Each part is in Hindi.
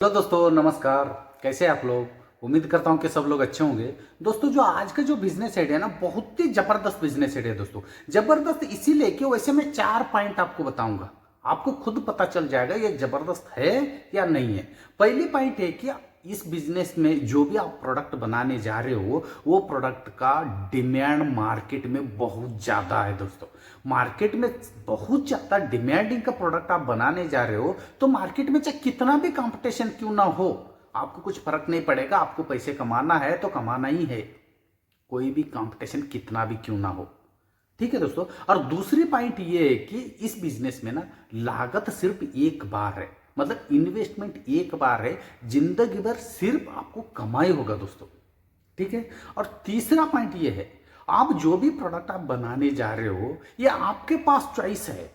हेलो दोस्तों, नमस्कार। कैसे हैं आप लोग? उम्मीद करता हूं कि सब लोग अच्छे होंगे। दोस्तों, जो आज का जो बिजनेस आइडिया है ना, बहुत ही जबरदस्त बिजनेस आइडिया है दोस्तों। जबरदस्त इसीलिए कि वैसे मैं 4 पॉइंट आपको बताऊंगा। आपको खुद पता चल जाएगा ये जबरदस्त है या नहीं है। पहली पॉइंट है कि इस बिजनेस में जो भी आप प्रोडक्ट बनाने जा रहे हो, वो प्रोडक्ट का डिमांड मार्केट में बहुत ज्यादा है दोस्तों। मार्केट में बहुत ज्यादा डिमांडिंग का प्रोडक्ट आप बनाने जा रहे हो, तो मार्केट में चाहे कितना भी कंपटीशन क्यों ना हो, आपको कुछ फर्क नहीं पड़ेगा। आपको पैसे कमाना है तो कमाना ही है, कोई भी कंपटीशन कितना भी क्यों ना हो। ठीक है दोस्तों। और दूसरी पॉइंट ये है कि इस बिजनेस में ना लागत सिर्फ एक बार है, मतलब इन्वेस्टमेंट एक बार है। जिंदगी भर सिर्फ आपको कमाई होगा दोस्तों। ठीक है। और तीसरा पॉइंट ये है, आप जो भी प्रोडक्ट आप बनाने जा रहे हो, ये आपके पास चॉइस है।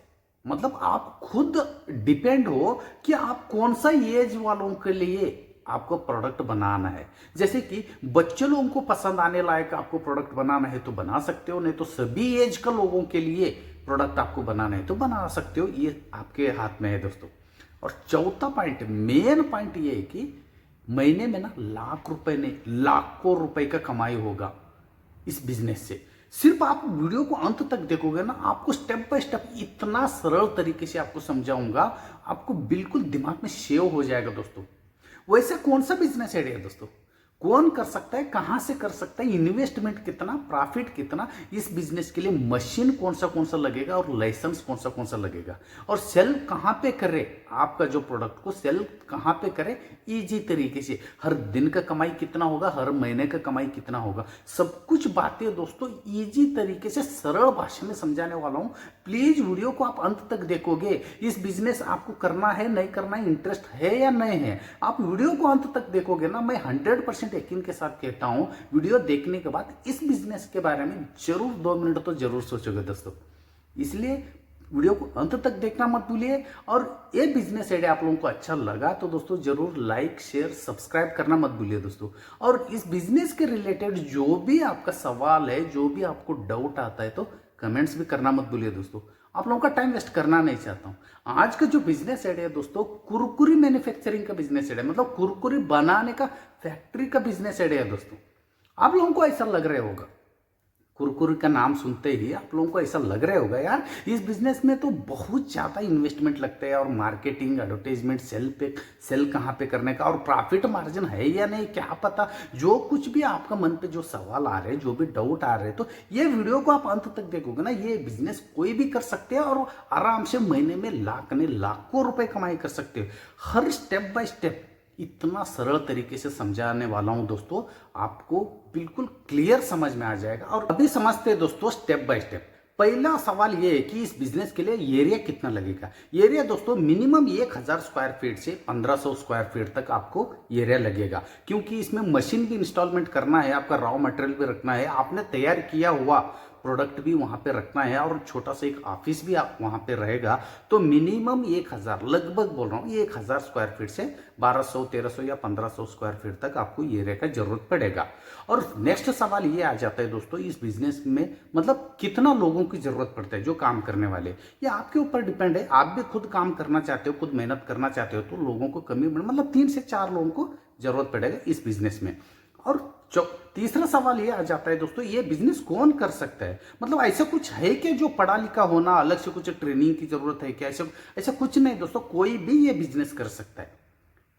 मतलब आप खुद डिपेंड हो कि आप कौन सा एज वालों के लिए आपको प्रोडक्ट बनाना है। जैसे कि बच्चे लोगों को पसंद आने लायक आपको प्रोडक्ट बनाना है तो बना सकते हो, नहीं तो सभी एज का लोगों के लिए प्रोडक्ट आपको बनाना है तो बना सकते हो। ये आपके हाथ में है दोस्तों। और चौथा पॉइंट, मेन पॉइंट ये है कि महीने में ना लाख रुपए नहीं, लाखों रुपए का कमाई होगा इस बिजनेस से। सिर्फ आप वीडियो को अंत तक देखोगे ना, आपको स्टेप बाय स्टेप इतना सरल तरीके से आपको समझाऊंगा, आपको बिल्कुल दिमाग में सेव हो जाएगा दोस्तों। वैसे कौन सा बिजनेस आइडिया है दोस्तों? कौन कर सकता है, कहां से कर सकता है, इन्वेस्टमेंट कितना, प्रॉफिट कितना, इस बिजनेस के लिए मशीन कौन सा लगेगा और लाइसेंस कौन सा लगेगा, और सेल कहां पे करे, आपका जो प्रोडक्ट को सेल कहां पे करे इजी तरीके से, हर दिन का कमाई कितना होगा, हर महीने का कमाई कितना होगा, सब कुछ बातें दोस्तों इजी तरीके से सरल भाषा में समझाने वाला हूं। प्लीज वीडियो को आप अंत तक देखोगे। इस बिजनेस आपको करना है नहीं करना है, इंटरेस्ट है या नहीं है, आप वीडियो को अंत तक देखोगे ना, मैं 100% यकीन के साथ कहता हूं, वीडियो देखने के बाद इस बिजनेस के बारे में जरूर 2 मिनट तो जरूर सोचोगे दोस्तों। इसलिए वीडियो को अंत तक देखना मत भूलिए। और ये बिजनेस आइडिया आप लोगों को अच्छा लगा तो दोस्तों जरूर लाइक शेयर सब्सक्राइब करना मत भूलिए दोस्तों। और इस बिजनेस के रिलेटेड जो भी आपका सवाल है, जो भी आपको डाउट आता है, तो कमेंट्स भी करना मत भूलिए दोस्तों। आप लोगों का टाइम वेस्ट करना नहीं चाहता हूं। आज का जो बिजनेस आइडिया दोस्तों, कुरकुरी मैन्युफैक्चरिंग का बिजनेस आइडिया, मतलब कुरकुरी बनाने का फैक्ट्री का बिजनेस आइडिया है दोस्तों। आप लोगों को ऐसा लग रहा होगा, कुरकुरी का नाम सुनते ही आप लोगों को ऐसा लग रहा होगा, यार इस बिजनेस में तो बहुत ज्यादा इन्वेस्टमेंट लगता है, और मार्केटिंग, एडवर्टाइजमेंट, सेल कहाँ पे करने का, और प्रॉफिट मार्जिन है या नहीं, क्या पता। जो कुछ भी आपका मन पे जो सवाल आ रहे हैं, जो भी डाउट आ रहे हैं, तो ये वीडियो को आप अंत तक देखोगे ना, ये बिजनेस कोई भी कर सकते हैं और आराम से महीने में लाखों रुपए कमाई कर सकते हो। हर स्टेप बाय स्टेप इतना सरल तरीके से समझाने वाला हूं दोस्तों, आपको बिल्कुल क्लियर समझ में आ जाएगा। और अभी समझते हैं दोस्तों स्टेप बाय स्टेप। पहला सवाल यह है कि इस बिजनेस के लिए एरिया कितना लगेगा। एरिया दोस्तों मिनिमम 1000 स्क्वायर फीट से 1500 स्क्वायर फीट तक आपको एरिया लगेगा, क्योंकि इसमें मशीन भी इंस्टॉलमेंट करना है, आपका रॉ मटेरियल भी रखना है, आपने तैयार किया हुआ प्रोडक्ट भी वहां पे रखना है, और छोटा सा एक ऑफिस भी आप वहां पे रहेगा। तो मिनिमम 1000, लगभग बोल रहा हूँ 1000 स्क्वायर फीट से 1200, 1300 या 1500 स्क्वायर फीट तक आपको एरिया का जरूरत पड़ेगा। और नेक्स्ट सवाल ये आ जाता है दोस्तों, इस बिजनेस में मतलब कितना लोगों की जरूरत पड़ता है जो काम करने वाले, ये आपके ऊपर डिपेंड है। आप भी खुद काम करना चाहते हो, खुद मेहनत करना चाहते हो, तो लोगों को कमी, मतलब 3 से 4 लोगों को जरूरत पड़ेगा इस बिजनेस में। और तीसरा सवाल ये आ जाता है दोस्तों, ये बिजनेस कौन कर सकता है। मतलब ऐसा कुछ है कि जो पढ़ा लिखा होना, अलग से कुछ ट्रेनिंग की जरूरत है क्या? ऐसा ऐसा कुछ नहीं दोस्तों, कोई भी ये बिजनेस कर सकता है,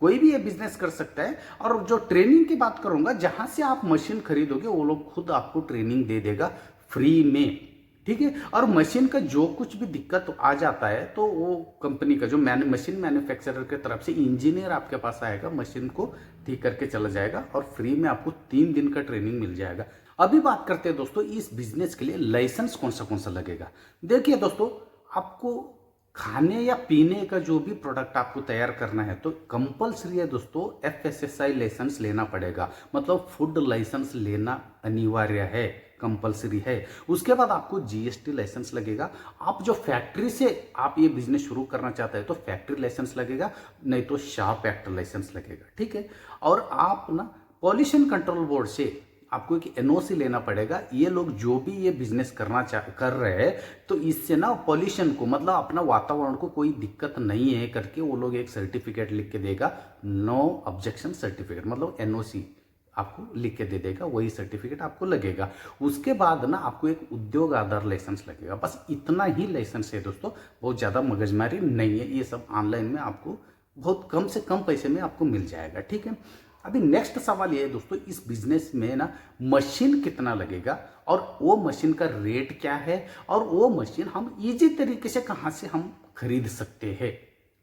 कोई भी ये बिजनेस कर सकता है। और जो ट्रेनिंग की बात करूंगा, जहां से आप मशीन खरीदोगे वो लोग खुद आपको ट्रेनिंग दे देगा फ्री में। ठीक है। और मशीन का जो कुछ भी दिक्कत आ जाता है, तो वो कंपनी का जो मशीन मैन्युफैक्चरर की तरफ से इंजीनियर आपके पास आएगा, मशीन को ठीक करके चला जाएगा, और फ्री में आपको 3 दिन का ट्रेनिंग मिल जाएगा। अभी बात करते हैं दोस्तों इस बिजनेस के लिए लाइसेंस कौन सा लगेगा। देखिए दोस्तों, आपको खाने या पीने का जो भी प्रोडक्ट आपको तैयार करना है, तो कंपलसरी है दोस्तों, FSSAI लाइसेंस लेना पड़ेगा। मतलब फूड लाइसेंस लेना अनिवार्य है, कंपलसरी है। उसके बाद आपको GST लाइसेंस लगेगा। आप जो फैक्ट्री से आप ये बिजनेस शुरू करना चाहते हैं तो फैक्ट्री लाइसेंस लगेगा, नहीं तो शॉप एक्ट लाइसेंस लगेगा। ठीक है। और आप ना पॉल्यूशन कंट्रोल बोर्ड से आपको एक एनओसी लेना पड़ेगा। ये लोग जो भी ये बिजनेस कर रहे हैं तो इससे ना पॉल्यूशन को, मतलब अपना वातावरण को कोई दिक्कत नहीं है करके वो लोग एक सर्टिफिकेट लिख के देगा, नो ऑब्जेक्शन सर्टिफिकेट, मतलब एनओसी आपको लिख के दे देगा, वही सर्टिफिकेट आपको लगेगा। उसके बाद ना आपको एक उद्योग आधार लाइसेंस लगेगा। बस इतना ही लाइसेंस है दोस्तों, बहुत ज़्यादा मगजमारी नहीं है। ये सब ऑनलाइन में आपको बहुत कम से कम पैसे में आपको मिल जाएगा, ठीक है। अभी नेक्स्ट सवाल ये है दोस्तों, इस बिजनेस में ना मशीन कितना लगेगा और वो मशीन का रेट क्या है, और वो मशीन हम इजी तरीके से कहाँ से हम खरीद सकते हैं,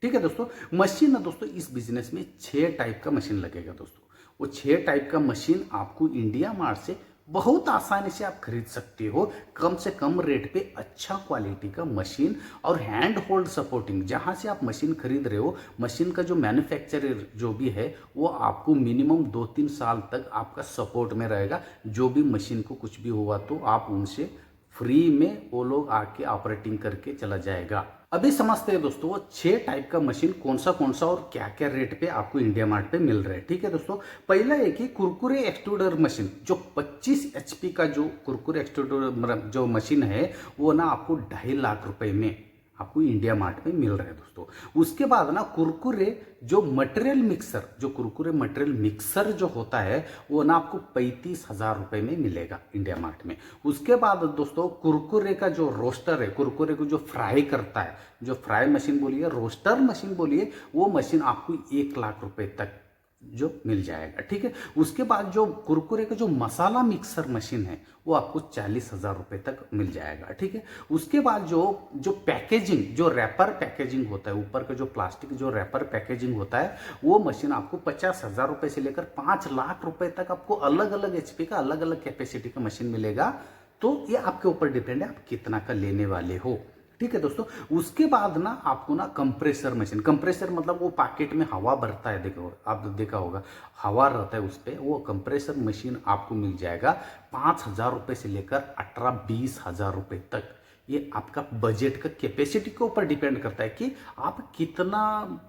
ठीक है दोस्तों। मशीन ना दोस्तों इस बिजनेस में 6 टाइप का मशीन लगेगा दोस्तों। वो 6 टाइप का मशीन आपको इंडिया मार्ट से बहुत आसानी से आप खरीद सकते हो, कम से कम रेट पे अच्छा क्वालिटी का मशीन और हैंड होल्ड सपोर्टिंग। जहां से आप मशीन खरीद रहे हो, मशीन का जो मैन्युफैक्चरर जो भी है वो आपको मिनिमम 2-3 साल तक आपका सपोर्ट में रहेगा। जो भी मशीन को कुछ भी हुआ तो आप उनसे फ्री में वो लोग आके ऑपरेटिंग करके चला जाएगा। अभी समझते हैं दोस्तों वो 6 टाइप का मशीन कौन सा और क्या क्या रेट पे आपको इंडिया मार्ट पे मिल रहा है, ठीक है दोस्तों। पहला है कि कुरकुरे एक्सट्रूडर मशीन, जो 25 एचपी का जो कुरकुरे एक्सट्रूडर जो मशीन है वो ना आपको 2.5 लाख रुपए में आपको इंडिया मार्ट में मिल रहा है दोस्तों। उसके बाद ना कुरकुरे जो मटेरियल मिक्सर, जो कुरकुरे मटेरियल मिक्सर जो होता है वो ना आपको 35,000 रुपए में मिलेगा इंडिया मार्ट में। उसके बाद दोस्तों कुरकुरे का जो रोस्टर है, कुरकुरे को जो फ्राई करता है, जो फ्राई मशीन बोलिए, रोस्टर मशीन बोलिए, वो मशीन आपको 1 लाख रुपए तक जो मिल जाएगा, ठीक है। उसके बाद जो कुरकुरे का जो मसाला मिक्सर मशीन है वो आपको 40,000 रुपए तक मिल जाएगा, ठीक है। उसके बाद जो जो पैकेजिंग, जो रैपर पैकेजिंग होता है, ऊपर का जो प्लास्टिक जो रैपर पैकेजिंग होता है, वो मशीन आपको 50,000 रुपए से लेकर 5 लाख रुपए तक आपको अलग अलग एचपी का, अलग अलग कैपेसिटी का मशीन मिलेगा। तो ये आपके ऊपर डिपेंड है आप कितना का लेने वाले हो, ठीक है दोस्तों। उसके बाद ना आपको ना कंप्रेसर मशीन, कंप्रेसर मतलब वो पैकेट में हवा भरता है, देखो आप देखा होगा हवा रहता है उस पर, वो कंप्रेसर मशीन आपको मिल जाएगा 5,000 रुपए से लेकर 18-20,000 रुपए तक। ये आपका बजट का कैपेसिटी के ऊपर डिपेंड करता है कि आप कितना,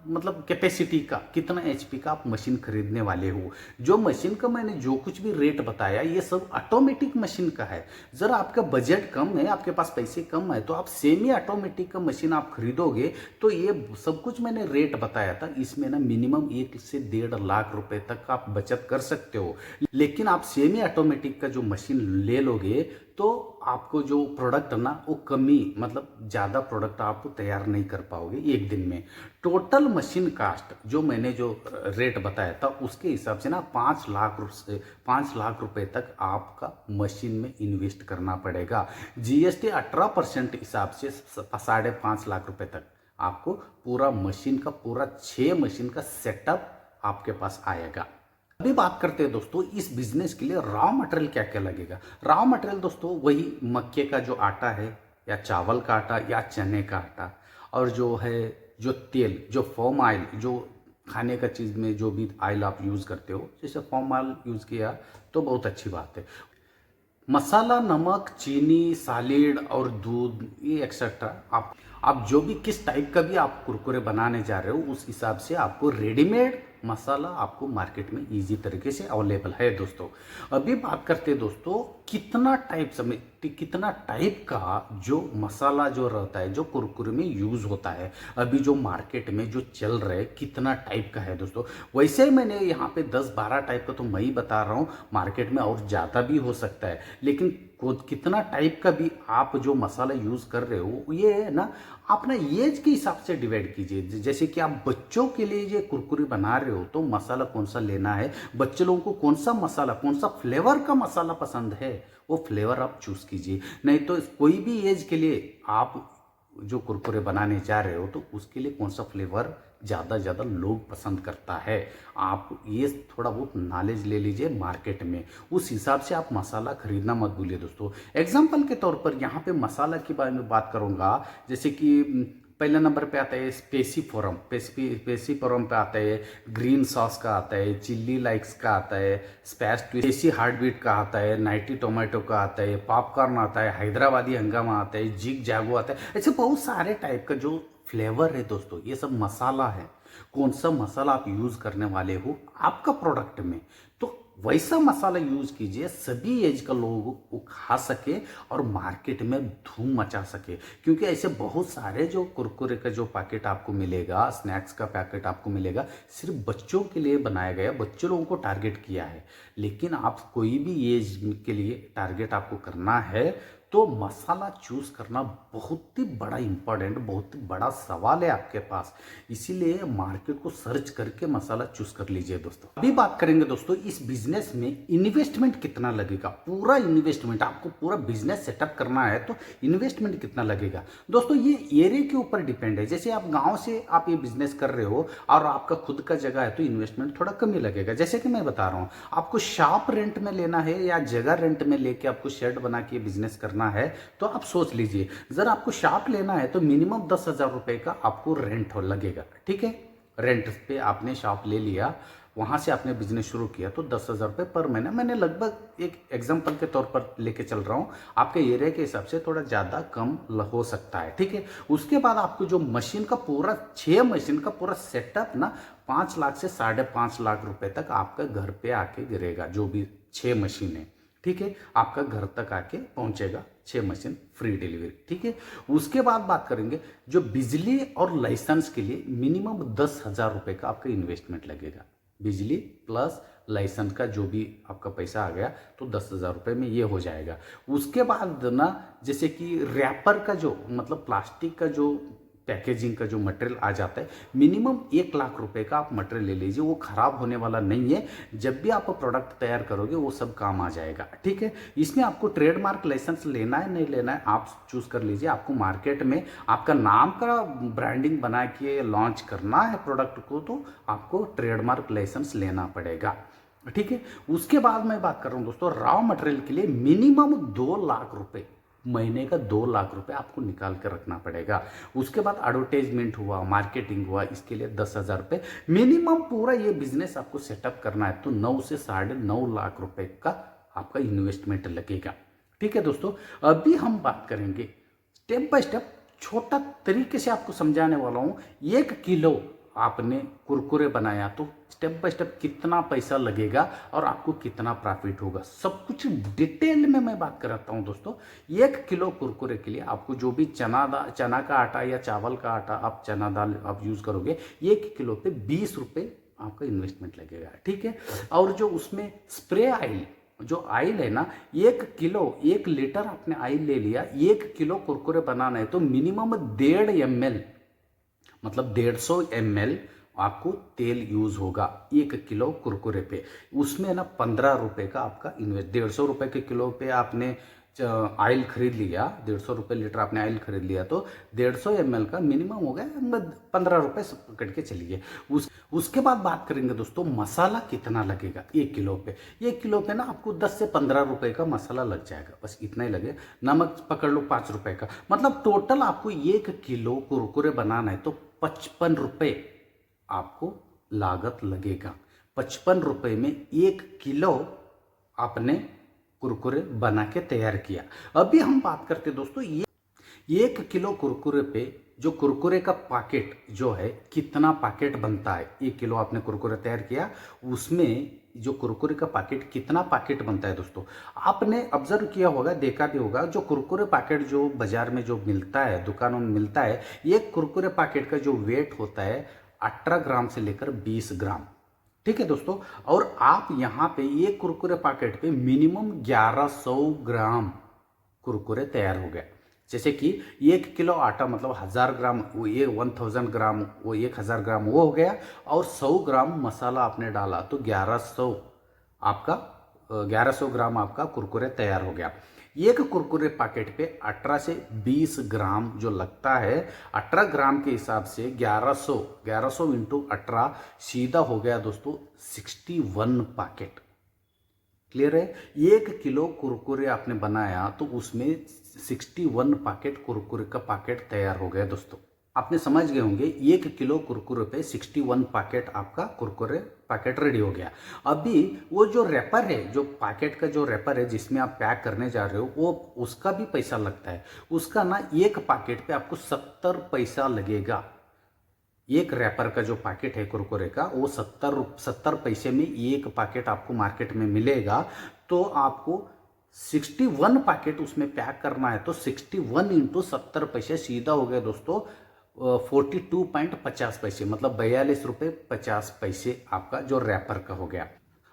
मतलब कैपेसिटी का कितना एचपी का आप मशीन खरीदने वाले हो। जो मशीन का मैंने जो कुछ भी रेट बताया ये सब ऑटोमेटिक मशीन का है। जरा आपका बजट कम है, आपके पास पैसे कम है, तो आप सेमी ऑटोमेटिक का मशीन आप खरीदोगे तो ये सब कुछ मैंने रेट बताया था, इसमें ना मिनिमम 1 से 1.5 लाख रुपए तक आप बचत कर सकते हो। लेकिन आप सेमी ऑटोमेटिक का जो मशीन ले लोगे तो आपको जो प्रोडक्ट ना वो कमी, मतलब ज़्यादा प्रोडक्ट आप तैयार नहीं कर पाओगे एक दिन में। टोटल मशीन कास्ट जो मैंने जो रेट बताया था उसके हिसाब से ना 5 लाख रुपए तक आपका मशीन में इन्वेस्ट करना पड़ेगा। जीएसटी 18% हिसाब से 5.5 लाख रुपए तक आपको पूरा मशीन का, पूरा 6 मशीन का सेटअप आपके पास आएगा। अभी बात करते हैं दोस्तों इस बिजनेस के लिए रॉ मटेरियल क्या क्या लगेगा। रॉ मटेरियल दोस्तों वही मक्के का जो आटा है, या चावल का आटा, या चने का आटा, और जो है जो तेल, जो फॉर्म ऑयल, जो खाने का चीज़ में जो भी ऑयल आप यूज़ करते हो, जैसे फॉर्म ऑयल यूज़ किया तो बहुत अच्छी बात है। मसाला, नमक, चीनी, सॉलिड और दूध, ये एक्सेट्रा आप जो भी किस टाइप का भी आप कुरकुरे बनाने जा रहे हो उस हिसाब से आपको रेडीमेड मसाला आपको मार्केट में इजी तरीके से अवेलेबल है दोस्तों। अभी बात करते हैं दोस्तों कितना टाइप का जो मसाला जो रहता है जो कुरकुरे में यूज होता है, अभी जो मार्केट में जो चल रहा है कितना टाइप का है दोस्तों। वैसे मैंने यहाँ पे 10-12 टाइप का तो मैं ही बता रहा हूँ, मार्केट में और ज़्यादा भी हो सकता है, लेकिन कितना टाइप का भी आप जो मसाला यूज़ कर रहे हो ये है ना अपना एज के हिसाब से डिवाइड कीजिए। जैसे कि आप बच्चों के लिए ये कुरकुरे बना रहे हो तो मसाला कौन सा लेना है, बच्चे लोगों को कौन सा मसाला, कौन सा फ्लेवर का मसाला पसंद है वो फ्लेवर आप चूज कीजिए। नहीं तो कोई भी एज के लिए आप जो कुरकुरे बनाने जा रहे हो तो उसके लिए कौन सा फ्लेवर ज़्यादा लोग पसंद करता है, आप ये थोड़ा बहुत नॉलेज ले लीजिए मार्केट में, उस हिसाब से आप मसाला खरीदना मत भूलिए दोस्तों। एग्जाम्पल के तौर पर यहाँ पे मसाला के बारे में बात करूँगा, जैसे कि पहले नंबर पे आता है स्पेसिफोरम पे आता है, ग्रीन सॉस का आता है, चिल्ली लाइक्स का आता है, स्पेसी हार्टबीट का आता है, नाइटी टोमेटो का आता है, पॉपकॉर्न आता है, हैदराबादी हंगामा आता है, जिग जागो आता है। ऐसे बहुत सारे टाइप का जो फ्लेवर है दोस्तों, ये सब मसाला है। कौन सा मसाला आप यूज करने वाले हो आपका प्रोडक्ट में, तो वैसा मसाला यूज कीजिए, सभी एज का लोग वो खा सके और मार्केट में धूम मचा सके। क्योंकि ऐसे बहुत सारे जो कुरकुरे का जो पैकेट आपको मिलेगा, स्नैक्स का पैकेट आपको मिलेगा, सिर्फ बच्चों के लिए बनाया गया, बच्चों लोगों को टारगेट किया है। लेकिन आप कोई भी एज के लिए टारगेट आपको करना है तो मसाला चूज करना बहुत ही बड़ा इंपॉर्टेंट, बहुत ही बड़ा सवाल है आपके पास। इसीलिए मार्केट को सर्च करके मसाला चूज कर लीजिए दोस्तों। अभी बात करेंगे दोस्तों इस बिजनेस में इन्वेस्टमेंट कितना लगेगा। पूरा इन्वेस्टमेंट, आपको पूरा बिजनेस सेटअप करना है तो इन्वेस्टमेंट कितना लगेगा दोस्तों, ये एरिया के ऊपर डिपेंड है। जैसे आप गाँव से आप ये बिजनेस कर रहे हो और आपका खुद का जगह है तो इन्वेस्टमेंट थोड़ा कम ही लगेगा। जैसे कि मैं बता रहा हूँ, आपको शॉप रेंट में लेना है या जगह रेंट में लेके आपको शेड बना के बिजनेस करना है तो आप सोच लीजिए। जरा आपको शॉप लेना है तो मिनिमम 10,000 रुपए का आपको रेंट लगेगा। ठीक है, रेंट पे आपने शॉप ले लिया, वहां से आपने बिजनेस शुरू किया तो 10,000 रुपये पर महीना। मैंने लगभग एक एग्जांपल के तौर पर लेके चल रहा हूँ, आपके एरिया के हिसाब से थोड़ा ज़्यादा कम हो सकता है। ठीक है, उसके बाद आपको जो मशीन का पूरा 6 मशीन का पूरा सेटअप ना 5 लाख से 5.5 लाख रुपए तक आपका घर पे आके गिरेगा। जो भी 6 मशीन है, ठीक है, आपका घर तक आके पहुंचेगा 6 मशीन फ्री डिलीवरी। ठीक है, उसके बाद बात करेंगे जो बिजली और लाइसेंस के लिए मिनिमम 10,000 रुपए का आपका इन्वेस्टमेंट लगेगा। बिजली प्लस लाइसेंस का जो भी आपका पैसा आ गया तो 10,000 रुपये में ये हो जाएगा। उसके बाद ना जैसे कि रैपर का जो मतलब प्लास्टिक का जो पैकेजिंग का जो मटेरियल आ जाता है, मिनिमम 1 लाख रुपए का आप मटेरियल ले लीजिए। वो खराब होने वाला नहीं है, जब भी आप प्रोडक्ट तैयार करोगे वो सब काम आ जाएगा। ठीक है, इसमें आपको ट्रेडमार्क लाइसेंस लेना है नहीं लेना है आप चूज कर लीजिए। आपको मार्केट में आपका नाम का ब्रांडिंग बना के लॉन्च करना है प्रोडक्ट को तो आपको ट्रेडमार्क लाइसेंस लेना पड़ेगा। ठीक है, उसके बाद मैं बात कर रहा हूँ दोस्तों रॉ मटेरियल के लिए मिनिमम 2 लाख रुपए, महीने का 2 लाख रुपए आपको निकाल कर रखना पड़ेगा। उसके बाद एडवर्टाइजमेंट हुआ, मार्केटिंग हुआ, इसके लिए 10,000 रुपये मिनिमम। पूरा ये बिजनेस आपको सेटअप करना है तो 9 से 9.5 लाख रुपए का आपका इन्वेस्टमेंट लगेगा। ठीक है दोस्तों, अभी हम बात करेंगे स्टेप बाय स्टेप, छोटा तरीके से आपको समझाने वाला हूँ। 1 किलो आपने कुरकुरे बनाया तो स्टेप बाय स्टेप कितना पैसा लगेगा और आपको कितना प्रॉफिट होगा, सब कुछ डिटेल में मैं बात कराता हूं दोस्तों। 1 किलो कुरकुरे के लिए आपको जो भी चना का आटा या चावल का आटा, आप चना दाल आप यूज करोगे, 1 किलो पे 20 रुपए आपका इन्वेस्टमेंट लगेगा। ठीक है, और जो उसमें स्प्रे ऑयल, जो ऑयल है ना, 1 लीटर आपने ऑयल ले लिया, 1 किलो कुरकुरे बनाना है तो मिनिमम 1.5 ml मतलब 150 ml आपको तेल यूज होगा 1 किलो कुरकुरे पे। उसमें ना 15 रुपए का आपका इन्वेस्ट, 150 रुपए के किलो पे आपने ऑयल खरीद लिया, 150 रुपये लीटर आपने ऑयल खरीद लिया तो 150 ml का मिनिमम हो गया 15 रुपये कट के चलिए। उसके बाद बात करेंगे दोस्तों मसाला कितना लगेगा 1 किलो पे। 1 किलो पे ना आपको 10 से 15 रुपए का मसाला लग जाएगा, बस इतना ही लगे। नमक पकड़ लो 5 रुपए का, मतलब टोटल आपको 1 किलो कुरकुरे बनाना है तो 55 रुपये आपको लागत लगेगा। 55 रुपये में 1 किलो आपने कुरकुरे बना के तैयार किया। अभी हम बात करते दोस्तों ये 1 किलो कुरकुरे पे जो कुरकुरे का पैकेट जो है कितना पैकेट बनता है। 1 किलो आपने कुरकुरे तैयार किया, उसमें जो कुरकुरे का पैकेट कितना पैकेट बनता है दोस्तों, आपने ऑब्जर्व किया होगा, देखा भी होगा। जो कुरकुरे पैकेट जो बाजार में जो मिलता है, दुकानों में मिलता है, एक कुरकुरे पैकेट का जो वेट होता है 18 ग्राम से लेकर 20 ग्राम। ठीक है दोस्तों, और आप यहाँ पे ये कुरकुरे पैकेट पे मिनिमम 1100 ग्राम कुरकुरे तैयार हो गए। जैसे कि 1 किलो आटा मतलब 1000 ग्राम, वो ये 1000 ग्राम, वो 1000 ग्राम वो हो गया, और 100 ग्राम मसाला आपने डाला तो 1100 ग्राम आपका कुरकुरे तैयार हो गया। एक कुरकुरे पैकेट पे 18 से 20 ग्राम जो लगता है, 18 ग्राम के हिसाब से 1100 इंटू 18 सीधा हो गया दोस्तों 61 पैकेट। क्लियर है, 1 किलो कुरकुरे आपने बनाया तो उसमें 61 पैकेट कुरकुरे का पैकेट तैयार हो गया दोस्तों। आपने समझ गए होंगे 1 किलो कुरकुरे पे 61 पैकेट आपका कुरकुरे पैकेट रेडी हो गया। अभी वो जो रैपर है, जो पैकेट का जो रैपर है जिसमें आप पैक करने जा रहे हो, वो उसका भी पैसा लगता है। उसका ना एक पैकेट पे आपको 70 पैसा लगेगा। एक रैपर का जो पैकेट है कुरकुरे का वो 70 पैसे में एक पैकेट आपको मार्केट में मिलेगा। तो आपको 61 पैकेट उसमें पैक करना है, तो 61 इंटू 70 पैसे सीधा हो गया दोस्तों 42.50 पैसे, मतलब 42 रुपये 50 पैसे आपका जो रैपर का हो गया।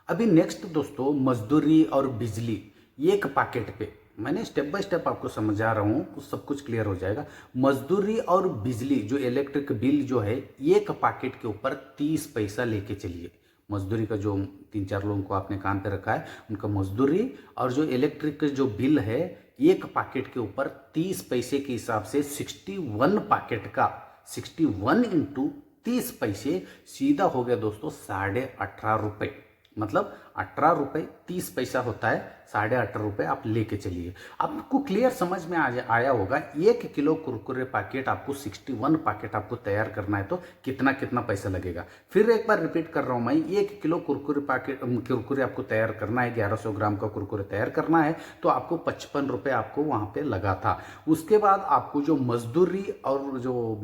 अभी नेक्स्ट दोस्तों मजदूरी और बिजली, एक पैकेट पे मैंने स्टेप बाय स्टेप आपको समझा रहा हूँ, तो सब कुछ क्लियर हो जाएगा। मजदूरी और बिजली जो इलेक्ट्रिक बिल जो है एक पैकेट के ऊपर 30 पैसा लेके चलिए। मजदूरी का जो 3-4 लोगों को आपने काम पे रखा है उनका मजदूरी और जो इलेक्ट्रिक जो बिल है एक पैकेट के ऊपर 30 पैसे के हिसाब से 61 पैकेट का 61 इंटू 30 पैसे सीधा हो गया दोस्तों 18.5 रुपये, मतलब 18 रुपये 30 पैसा होता है, 18.5 रुपये आप लेके चलिए। आपको क्लियर समझ में आया होगा। 1 किलो कुरकुरे पैकेट आपको 61 पैकेट आपको तैयार करना है तो कितना कितना पैसा लगेगा। फिर एक बार रिपीट कर रहा हूँ मैं, 1 किलो कुरकुरे आपको तैयार करना है, 1100 ग्राम का कुरकुरे तैयार करना है तो आपको 55 रुपये आपको वहाँ पे लगा था। उसके बाद आपको जो मजदूरी और जो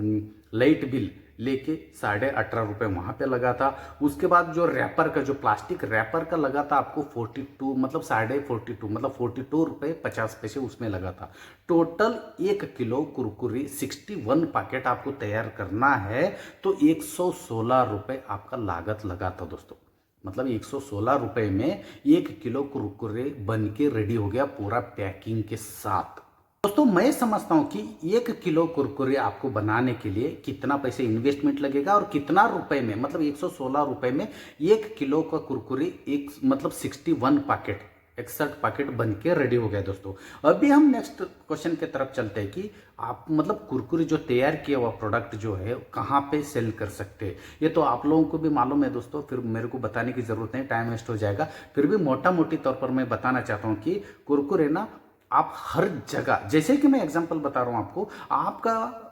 लाइट बिल लेके 18.5 रुपये वहाँ पे लगा था। उसके बाद जो रैपर का जो प्लास्टिक रैपर का लगा था आपको 42 मतलब 42.5 मतलब 42 रुपये 50 पैसे उसमें लगा था। टोटल 1 किलो कुरकुरी 61 पैकेट आपको तैयार करना है तो 116 रुपये आपका लागत लगा था दोस्तों। मतलब 116 रुपये में 1 किलो कुरकुरे बन के रेडी हो गया पूरा पैकिंग के साथ। दोस्तों मैं समझता हूं कि 1 किलो कुरकुरे आपको बनाने के लिए कितना पैसे इन्वेस्टमेंट लगेगा और कितना रुपए में, मतलब 116 रुपए में 1 किलो का कुरकुरे एक मतलब 61 पैकेट 61 पैकेट बन के रेडी हो गया दोस्तों। अभी हम नेक्स्ट क्वेश्चन की तरफ चलते हैं कि आप मतलब कुरकुरे जो तैयार किया हुआ प्रोडक्ट जो है कहाँ पे सेल कर सकते हैं। ये तो आप लोगों को भी मालूम है दोस्तों, फिर मेरे को बताने की जरूरत नहीं, टाइम वेस्ट हो जाएगा। फिर भी मोटा मोटी तौर पर मैं बताना चाहता हूँ कि कुरकुरे ना आप हर जगह, जैसे कि मैं एग्जांपल बता रहा हूं आपको,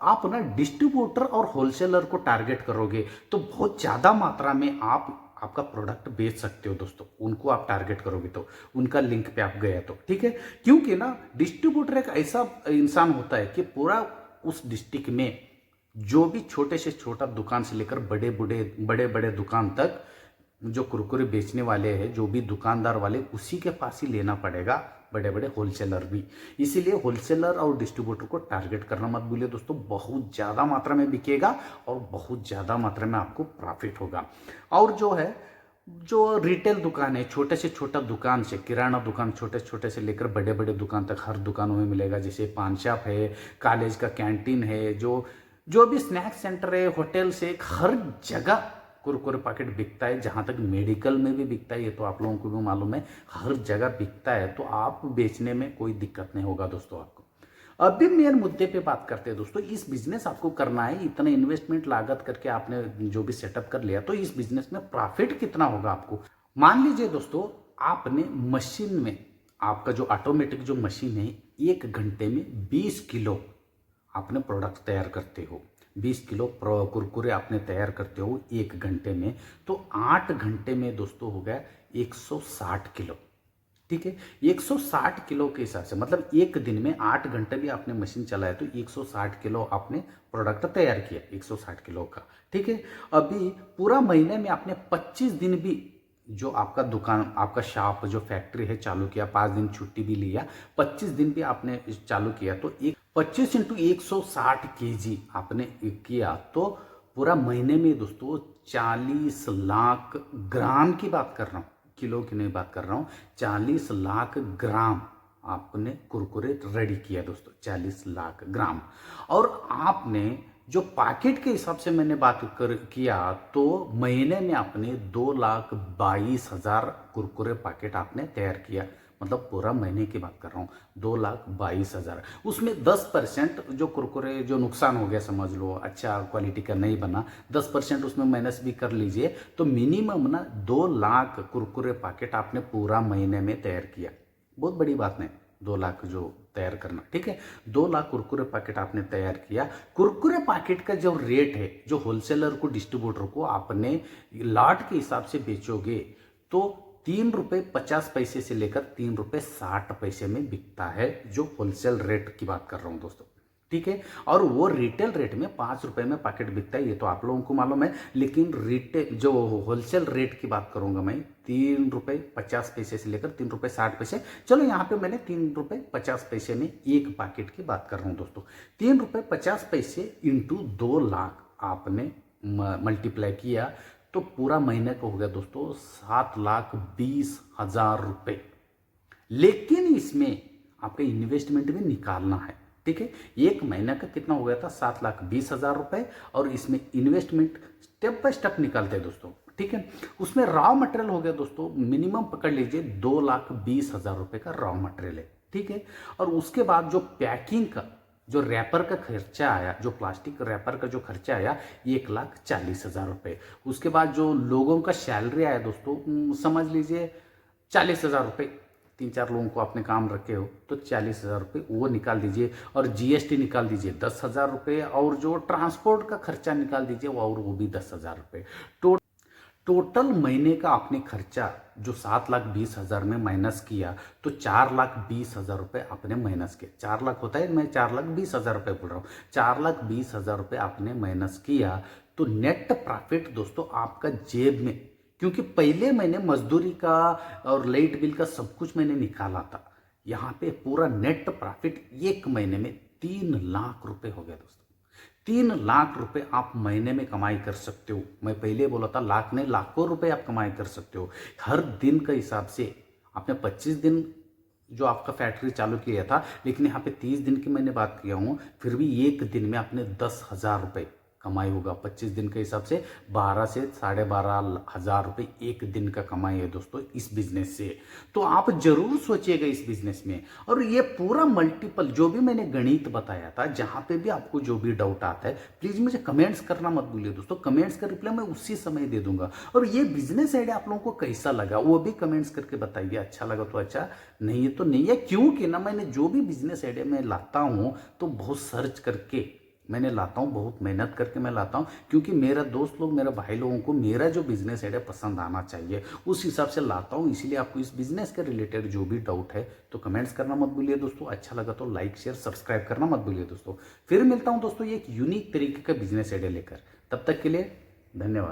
आप ना डिस्ट्रीब्यूटर और होलसेलर को टारगेट करोगे तो बहुत ज्यादा मात्रा में आपका प्रोडक्ट बेच सकते हो दोस्तों। उनको आप टारगेट करोगे तो उनका लिंक पे आप गए तो ठीक है, क्योंकि ना डिस्ट्रीब्यूटर एक ऐसा इंसान होता है कि पूरा उस डिस्ट्रिक्ट में जो भी छोटे से छोटा दुकान से लेकर बड़े बड़े दुकान तक जो कुरकुरे बेचने वाले हैं, जो भी दुकानदार वाले, उसी के पास ही लेना पड़ेगा, बड़े बड़े होलसेलर भी। इसीलिए होलसेलर और डिस्ट्रीब्यूटर को टारगेट करना मत भूलिए दोस्तों, बहुत ज़्यादा मात्रा में बिकेगा और बहुत ज़्यादा मात्रा में आपको प्रॉफिट होगा। और जो है जो रिटेल दुकान है, छोटे से छोटा दुकान से किराना दुकान, छोटे छोटे से लेकर बड़े बड़े दुकान तक हर दुकानों में मिलेगा। जैसे पान शॉप है, कॉलेज का कैंटीन है, जो भी स्नैक्स सेंटर है, होटल से, हर जगह कुरकुरे पैकेट बिकता है। जहाँ तक मेडिकल में भी बिकता है, ये तो आप लोगों को भी मालूम है, हर जगह बिकता है। तो आप बेचने में कोई दिक्कत नहीं होगा दोस्तों आपको। अभी मेन मुद्दे पे बात करते हैं दोस्तों। इस बिजनेस आपको करना है, इतना इन्वेस्टमेंट लागत करके आपने जो भी सेटअप कर लिया, तो इस बिजनेस में प्रॉफिट कितना होगा आपको। मान लीजिए दोस्तों आपने मशीन में, आपका जो ऑटोमेटिक जो मशीन है, 1 घंटे में 20 किलो आपने प्रोडक्ट तैयार करते हो, 20 किलो कुरकुरे आपने तैयार करते हो 1 घंटे में, तो 8 घंटे में दोस्तों हो गया 160 किलो। ठीक है, 160 किलो के हिसाब से मतलब एक दिन में 8 घंटे भी आपने मशीन चलाया तो 160 किलो आपने प्रोडक्ट तैयार किया, 160 किलो का। ठीक है, अभी पूरा महीने में आपने 25 दिन भी जो आपका दुकान, आपका शॉप जो फैक्ट्री है चालू किया, 5 दिन छुट्टी भी लिया, 25 दिन भी आपने चालू किया, तो 25 इंटू 160 kg आपने किया तो पूरा महीने में दोस्तों 40 लाख ग्राम की बात कर रहा हूँ, किलो की नहीं बात कर रहा हूँ, 40 लाख ग्राम आपने कुरकुरे रेडी किया दोस्तों, 40 लाख ग्राम। और आपने जो पैकेट के हिसाब से मैंने बात किया तो महीने में आपने 2,22,000 कुरकुरे पैकेट आपने तैयार किया, मतलब पूरा महीने की बात कर रहा हूँ, 2,22,000। उसमें 10% जो कुरकुरे जो नुकसान हो गया समझ लो, अच्छा क्वालिटी का नहीं बना, 10% उसमें माइनस भी कर लीजिए, तो मिनिमम ना 2 लाख कुरकुरे पैकेट आपने पूरा महीने में तैयार किया। बहुत बड़ी बात नहीं, 2 लाख जो तैयार करना, ठीक है, 2 लाख कुरकुरे पैकेट आपने तैयार किया। कुरकुरे पैकेट का जो रेट है, जो होलसेलर को डिस्ट्रीब्यूटर को आपने लॉट के हिसाब से बेचोगे तो 3 रुपये 50 पैसे से लेकर 3 रुपये 60 पैसे में बिकता है, जो होलसेल रेट की बात कर रहा हूं दोस्तों। ठीक है। और वो रिटेल रेट में 5 रुपए में पैकेट बिकता है, ये तो आप लोगों को मालूम है। लेकिन रिटेल जो होलसेल रेट की बात करूंगा मैं, 3 रुपए 50 पैसे से लेकर 3 रुपए 60 पैसे। चलो यहाँ पे मैंने 3 रुपए 50 पैसे में एक पैकेट की बात कर रहा हूँ दोस्तों। 3 रुपए 50 पैसे इंटू 2 लाख आपने मल्टीप्लाई किया तो पूरा महीने का हो गया दोस्तों 7,20,000 रुपए। लेकिन इसमें आपका इन्वेस्टमेंट भी निकालना है, ठीक है। एक महीना का कितना हो गया था 7,20,000 रुपए, और इसमें इन्वेस्टमेंट स्टेप बाय स्टेप निकालते हैं दोस्तों, ठीक है। उसमें रॉ मटेरियल हो गया दोस्तों, मिनिमम पकड़ लीजिए 2,20,000 रुपए का रॉ मटेरियल है, ठीक है। और उसके बाद जो पैकिंग का जो रैपर का खर्चा आया, जो प्लास्टिक रैपर का जो खर्चा आया 1,40,000 रुपए। उसके बाद जो लोगों का सैलरी आया दोस्तों, समझ लीजिए 40,000 रुपए। 3-4 लोगों को आपने काम रखे हो तो 40,000 रुपये वो निकाल दीजिए, और जीएसटी निकाल दीजिए 10,000 रुपये, और जो ट्रांसपोर्ट का खर्चा निकाल दीजिए वो भी 10,000 रुपये। टोटल महीने का आपने खर्चा जो 7,20,000 में माइनस किया तो 4,20,000 रुपये आपने माइनस किया। 4 लाख होता है, मैं 4,20,000 रुपये बोल रहा हूँ। 4,20,000 रुपये आपने माइनस किया तो नेट प्रॉफिट दोस्तों आपका जेब में, क्योंकि पहले मैंने मजदूरी का और लाइट बिल का सब कुछ मैंने निकाला था, यहाँ पे पूरा नेट प्रॉफिट एक महीने में 3 लाख रुपए हो गया दोस्तों। 3 लाख रुपए आप महीने में कमाई कर सकते हो। मैं पहले बोला था लाख नहीं, लाखों रुपए आप कमाई कर सकते हो हर दिन का हिसाब से। आपने 25 दिन जो आपका फैक्ट्री चालू किया था, लेकिन यहाँ पे 30 दिन की मैंने बात किया हूँ, फिर भी एक दिन में आपने 10,000 रुपये कमाई होगा। 25 दिन के हिसाब से 12 से 12,500 रुपये एक दिन का कमाई है दोस्तों इस बिजनेस से। तो आप जरूर सोचिएगा इस बिजनेस में। और ये पूरा मल्टीपल जो भी मैंने गणित बताया था, जहां पे भी आपको जो भी डाउट आता है प्लीज मुझे कमेंट्स करना मत भूलिए दोस्तों। कमेंट्स का रिप्लाई मैं उसी समय दे दूंगा। और ये बिजनेस आइडिया आप लोगों को कैसा लगा वो भी कमेंट्स करके बताइए। अच्छा लगा तो अच्छा, नहीं है तो नहीं है। क्योंकि ना मैंने जो भी बिजनेस आइडिया मैं लाता हूँ तो बहुत सर्च करके मैंने लाता हूँ, बहुत मेहनत करके मैं लाता हूँ, क्योंकि मेरा दोस्त लोग, मेरे भाई लोगों को मेरा जो बिजनेस आइडिया पसंद आना चाहिए, उस हिसाब से लाता हूँ। इसीलिए आपको इस बिजनेस के रिलेटेड जो भी डाउट है तो कमेंट्स करना मत भूलिए दोस्तों। अच्छा लगा तो लाइक शेयर सब्सक्राइब करना मत भूलिए दोस्तों। फिर मिलता हूँ दोस्तों एक यूनिक तरीके का बिजनेस आइडिया लेकर। तब तक के लिए धन्यवाद।